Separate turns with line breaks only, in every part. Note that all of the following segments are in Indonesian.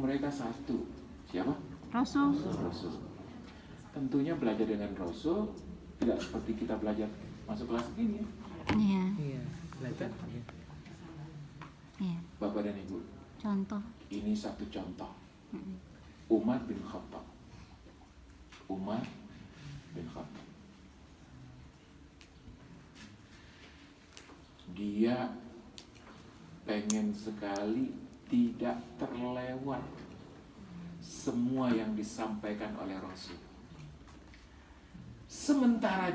mereka satu. Siapa?
Rasul.
Rasul. Tentunya belajar dengan Rasul tidak seperti kita belajar masuk kelas ini.
Iya.
Iya, belajar.
Iya.
Bapak dan Ibu,
Contoh.
ini satu contoh. Umar bin Khattab. Umar bin Khattab. Dia pengen sekali tidak terlewat semua yang disampaikan oleh Rasul. Sementara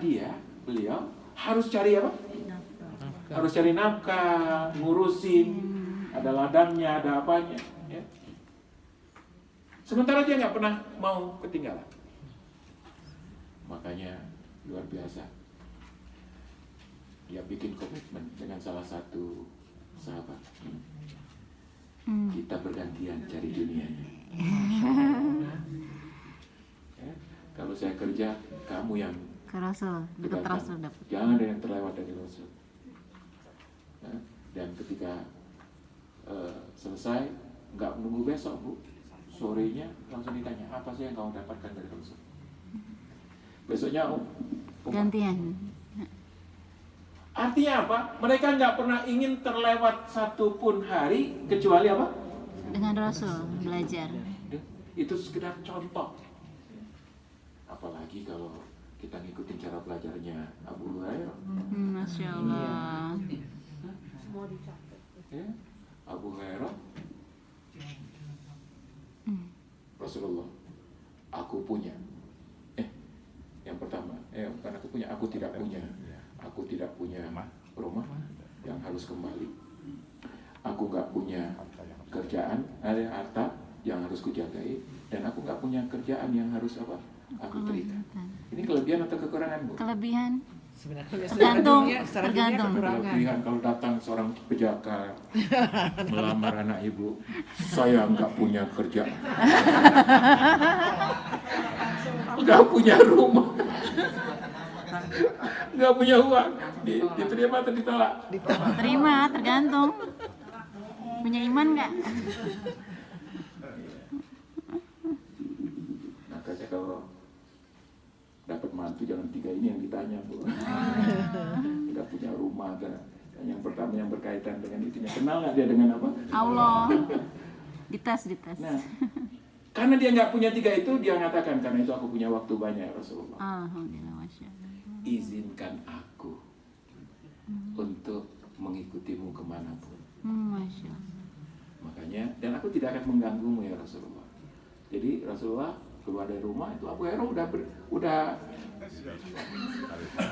beliau harus cari apa?
Nafkah.
Harus cari nafkah, ngurusin, ada ladangnya, ada apanya. Ya. Sementara dia nggak pernah mau ketinggalan. Makanya luar biasa. Dia bikin komitmen dengan salah satu sahabat. Kita bergantian cari dunianya. Ya, kalau saya kerja, kamu yang
Ke Rasul. Dekat
datang.
Rasul dapat.
Jangan ada yang terlewat dari Rasul. Ya, dan ketika selesai, nggak menunggu besok, Bu. Sorenya langsung ditanya, apa sih yang kamu dapatkan dari Rasul? Besoknya,
Gantian.
artinya apa? Mereka nggak pernah ingin terlewat satu pun hari kecuali apa?
Dengan Rasul belajar.
Itu sekedar contoh. Apalagi kalau kita ngikutin cara belajarnya Abu Hurairah.
Masya Allah.
Ya, Abu Hurairah, Rasulullah, aku punya. Yang pertama, bukan aku punya, aku tidak punya. Aku tidak punya rumah yang harus kembali. Aku nggak punya kerjaan, ada harta yang harus kujagai, dan aku nggak punya kerjaan yang harus apa? Aku terikat. Ini kelebihan atau kekurangan, Bu?
Kelebihan.
Sebenarnya
Tergantung,
secara dunia
tergantung.
kekurangan.
Kelebihan kalau datang seorang pejaka melamar anak ibu, saya nggak punya kerjaan, nggak punya rumah, nggak punya uang, diterima atau ditolak?
Terima, tergantung. Punya iman nggak?
Makanya kalau dapat mantu jangan 3 ini yang ditanya, Bu. Udah punya rumah, dan yang pertama yang berkaitan dengan itunya, kenal nggak dia dengan apa?
Allah. Dites.
Nah, karena dia nggak punya 3 itu, dia mengatakan, karena itu aku punya waktu banyak, Rasulullah.
Alhamdulillah, Masya Allah.
Izinkan aku untuk mengikutimu kemanapun.
Masya Allah.
Makanya, dan aku tidak akan mengganggumu ya Rasulullah. Jadi Rasulullah keluar dari rumah itu Abu Hurairah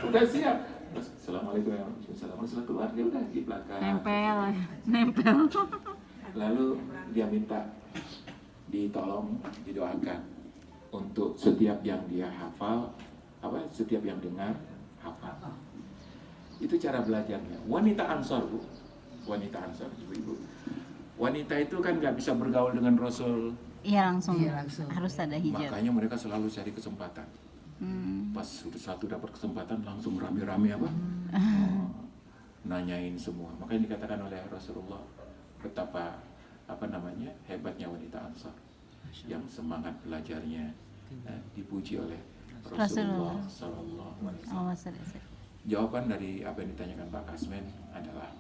udah siap. Assalamualaikum warahmatullahi wabarakatuh. Setelah keluar dia udah di belakang.
Nempel.
Lalu dia minta ditolong, didoakan untuk setiap yang dia hafal, setiap yang dengar hafal. Itu cara belajarnya. Wanita Ansor, Bu. Wanita Ansor, ibu-ibu. Wanita itu kan nggak bisa bergaul dengan Rasul.
Iya langsung.
Iya, langsung.
Harus ada hijab.
Makanya mereka selalu cari kesempatan. Pas sudah satu dapat kesempatan langsung rame-rame nanyain semua. Makanya dikatakan oleh Rasulullah betapa hebatnya wanita Ansar yang semangat belajarnya dipuji oleh Rasulullah Sallallahu Alaihi Wasallam. Jawaban dari apa yang ditanyakan Pak Kasmen adalah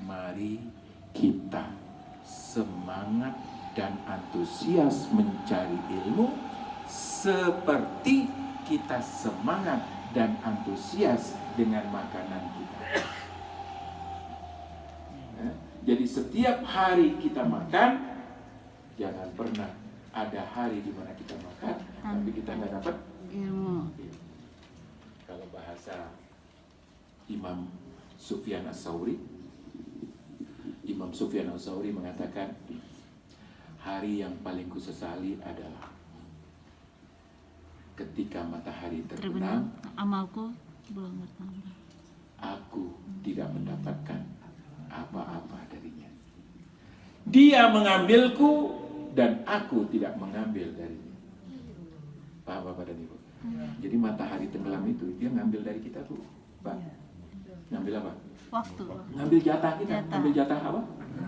mari kita semangat dan antusias mencari ilmu seperti kita semangat dan antusias dengan makanan kita. Jadi setiap hari kita makan, jangan pernah ada hari di mana kita makan tapi kita nggak dapat
Ilmu.
Kalau bahasa Imam Sufyan Ats-Tsauri, Imam Sufyan Ats-Tsauri mengatakan, hari yang paling kusesali adalah ketika matahari terbenam,
Amalku belum bertambah.
aku tidak mendapatkan apa-apa darinya. Dia mengambilku dan aku tidak mengambil darinya. Paham Bapak dan Ibu? Jadi matahari tenggelam itu dia ngambil dari kita, Bu. Pak. Ngambil apa?
Waktu.
Ngambil jatah kita,
Jatah.
ngambil jatah apa?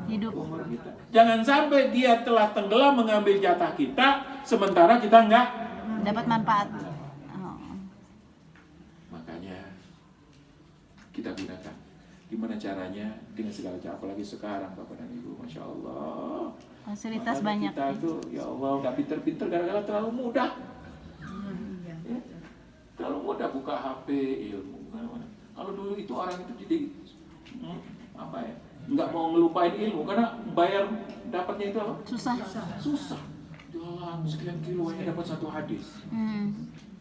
Hidup.
Umur kita. Jangan sampai dia telah tenggelam mengambil jatah kita, sementara kita enggak.
Dapat manfaat. Oh.
Makanya kita gunakan. Gimana caranya? Dengan segala cara, apalagi sekarang Bapak dan Ibu, Masya Allah.
Fasilitas
Makanya
banyak.
kita tuh, ya Allah, nggak pinter-pinter gara-gara terlalu mudah. Ya, terlalu mudah buka HP, ilmu. Kalau dulu itu orang itu jadi apa ya? Nggak mau ngelupain ilmu karena bayar dapatnya itu apa?
Susah.
Susah. Jalan sekian kilo hanya dapat satu hadis.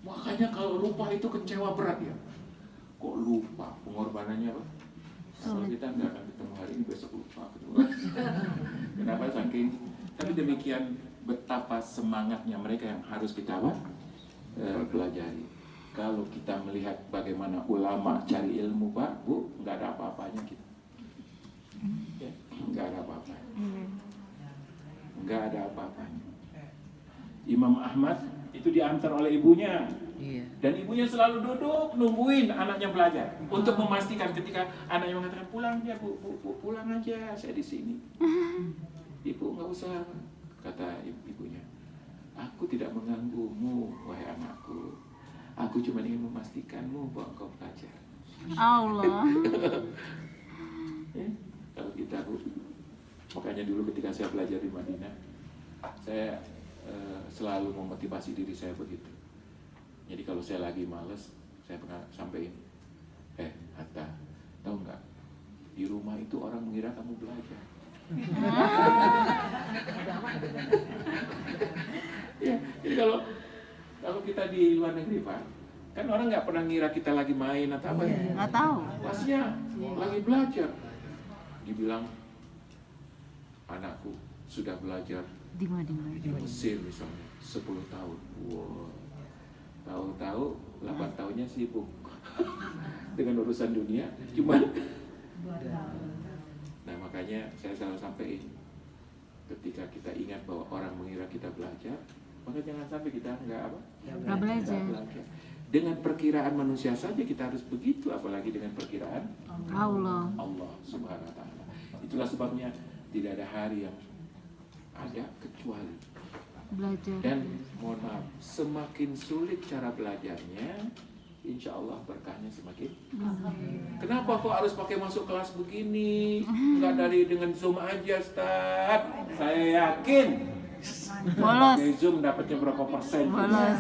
Makanya kalau lupa itu kecewa berat ya. Kok lupa? Pengorbanannya apa? Kalau kita nggak akan ketemu hari ini, besok lupa ketemu. Kenapa saking? Tapi demikian betapa semangatnya mereka yang harus kita pelajari. Kalau kita melihat bagaimana ulama cari ilmu, Pak, Bu, nggak ada apa-apanya kita. Ya, nggak ada apa-apanya. Nggak ada apa-apanya. Imam Ahmad itu diantar oleh ibunya.
Iya.
Dan ibunya selalu duduk nungguin anaknya belajar untuk memastikan ketika anaknya mengatakan pulang aja bu, pulang aja, saya di sini. Ibu nggak usah, kata ibunya. Aku tidak mengganggumu, wahai anakku. Aku cuma ingin memastikanmu bahwa engkau belajar.
Allah.
Ya, kalau kita bu, makanya dulu ketika saya belajar di Madinah, saya selalu memotivasi diri saya begitu. Jadi kalau saya lagi males, saya pernah sampaikan, Hatta, tahu nggak? Di rumah itu orang mengira kamu belajar. Ya, jadi kalau kita di luar negeri Pak, kan orang nggak pernah ngira kita lagi main atau apa.
Nggak tahu.
Pastinya lagi belajar. Dibilang anakku sudah belajar
Di mana?
di Mesir misalnya 10 tahun. Wow. Tahu-tahu 8 tahunnya sibuk dengan urusan dunia, cuman nah makanya saya selalu sampaikan, ketika kita ingat bahwa orang mengira kita belajar, maka jangan sampai kita nggak
belajar.
Dengan perkiraan manusia saja kita harus begitu, apalagi dengan perkiraan
Allah.
Allah Subhanahu wa Ta'ala. Itulah sebabnya tidak ada hari yang ada kecuali
Belajar.
dan mohon maaf, semakin sulit cara belajarnya, insya Allah berkahnya semakin. Kenapa kok harus pakai masuk kelas begini? Enggak dari dengan Zoom aja, Ustaz. Saya yakin
Bolos.
pakai Zoom dapatnya berapa persen?
Bolos.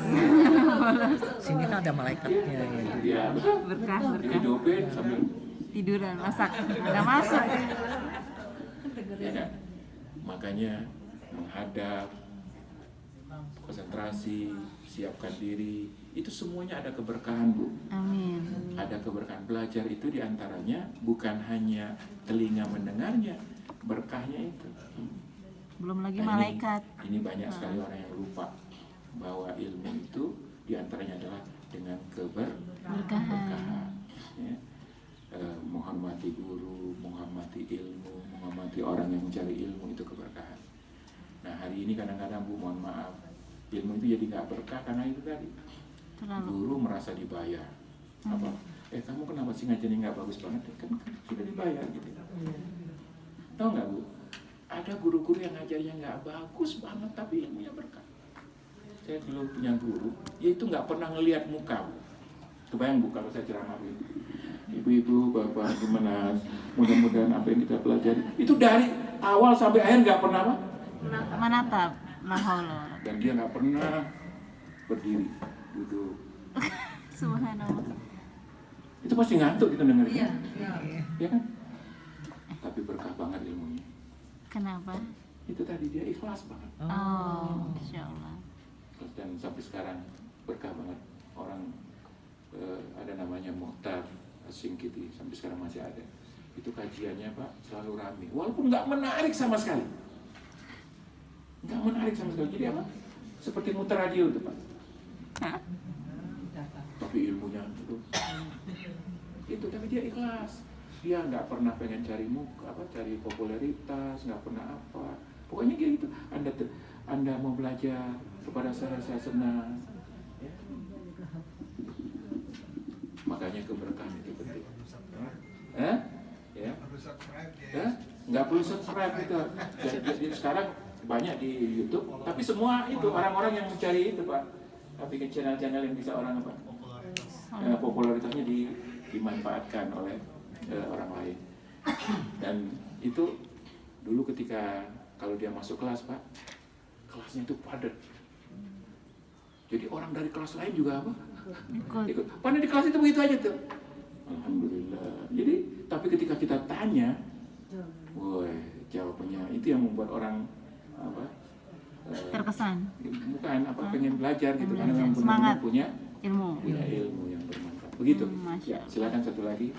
Sini kan ada malaikatnya. Ya.
Ya,
Berkah.
dihidupin sambil
Tiduran, masak. Nggak masak.
ya kan? Makanya menghadap, konsentrasi, siapkan diri, itu semuanya ada keberkahan Bu.
Amin.
Ada keberkahan. Belajar itu diantaranya bukan hanya telinga mendengarnya, berkahnya itu.
Belum lagi
Nah,
malaikat.
Ini banyak sekali orang yang lupa bahwa ilmu itu diantaranya adalah dengan keberkahan. Ya. Menghormati guru, menghormati ilmu, menghormati orang yang mencari ilmu, itu keberkahan. Nah hari ini kadang-kadang Bu, mohon maaf, ilmu itu jadi nggak berkah karena itu tadi.
Terlalu.
Guru merasa dibayar. Apa? Kamu kenapa sih ngajarnya nggak bagus banget? Kan sudah dibayar gitu. Tahu nggak Bu? Ada guru-guru yang ngajarnya nggak bagus banget tapi ilmunya berkah. Saya dulu punya guru, dia itu nggak pernah ngelihat muka Bu. Kebayang Bu kalau saya ceramah gitu. Ibu-ibu, bapak, gimana? Mudah-mudahan apa yang kita pelajari itu dari awal sampai akhir nggak pernah apa?
Menatap. La haula.
Dan dia nggak pernah berdiri, duduk.
Subhanallah.
Itu pasti ngantuk kita dengerin.
Iya.
Ya kan? Tapi berkah banget ilmunya.
Kenapa?
Itu tadi dia ikhlas banget.
Oh, Insya Allah.
Dan sampai sekarang berkah banget. Orang ada namanya Muhtar Singkiti, sampai sekarang masih ada. Itu kajiannya Pak selalu ramai, walaupun nggak menarik sama sekali. Nggak menarik sama sekali. Jadi apa? Seperti muter radio itu Pak. Tapi ilmunya itu tapi dia ikhlas. Dia nggak pernah pengen cari muka, cari popularitas, nggak pernah apa. Pokoknya kayak gitu. Anda mau belajar kepada saya senang. Ya. Makanya keberkahan itu penting. nggak perlu subscribe itu. Jadi sekarang banyak di YouTube, tapi semua itu orang-orang yang mencari itu Pak. Tapi ke channel-channel yang bisa orang apa? Popularitasnya dimanfaatkan oleh orang lain. Dan itu dulu ketika kalau dia masuk kelas Pak, kelasnya itu padat. Jadi orang dari kelas lain juga apa? Ikut. Padahal di kelas itu begitu aja tuh. Alhamdulillah. Jadi tapi ketika kita tanya, woi jawabannya itu yang membuat orang apa?
Terkesan.
Bukan apa pengen belajar gitu karena memang
Semangat.
punya
Ilmu.
ilmu yang bermanfaat. Begitu.
Masya
Ya, silakan satu lagi.